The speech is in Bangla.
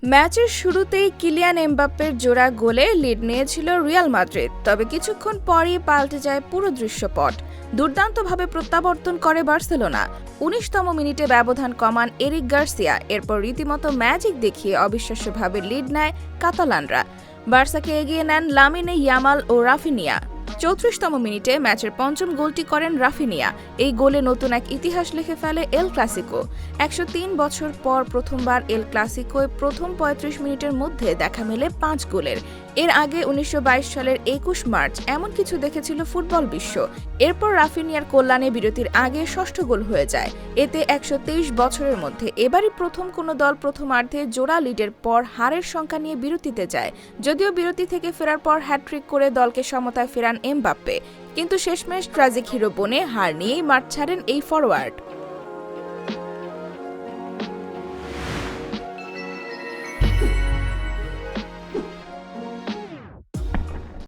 ম্যাচের শুরুতেই কিলিয়ান এমবাপ্পের জোড়া গোলে লিড নিয়েছিল রিয়াল মাদ্রিদ, তবে কিছুক্ষণ পরই পাল্টে যায় পুরো দৃশ্যপট। দুর্দান্তভাবে প্রত্যাবর্তন করে বার্সেলোনা। ১৯তম মিনিটে ব্যবধান কমান এরিক গার্সিয়া, এরপর রীতিমতো ম্যাজিক দেখিয়ে অবিশ্বাস্যভাবে লিড নেয় কাতালানরা। বার্সাকে এগিয়ে নেন লামিনে ইয়ামাল ও রাফিনিয়া। ৩৪তম মিনিটে ম্যাচের পঞ্চম গোলটি করেন রাফিনিয়া। এই গোলে নতুন এক ইতিহাস লিখে ফেলে এল ক্লাসিকো। ১০৩ বছর পর প্রথমবার এল ক্লাসিকোয় প্রথম ৩৫ মিনিটের মধ্যে দেখা মেলে ৫ গোলের। এর আগে ১৯২২ সালের ২১ মার্চ এমন কিছু দেখেছিল ফুটবল বিশ্ব। এরপর রাফিনিয়ার কল্যাণে বিরতির আগে ষষ্ঠ গোল হয়ে যায়। এতে ১২৩ বছরের মধ্যে এবারই প্রথম কোনো দল প্রথমার্ধে জোড়া লিডের পর হারের সংখ্যা নিয়ে বিরতিতে যায়। যদিও বিরতি থেকে ফেরার পর হ্যাটট্রিক করে দলকে সমতায় ফেরান এমবাপ্পে, কিন্তু শেষমেশ ট্র্যাজিক হিরো বনে হার নিয়েই মাঠ ছাড়েন এই ফরোয়ার্ড।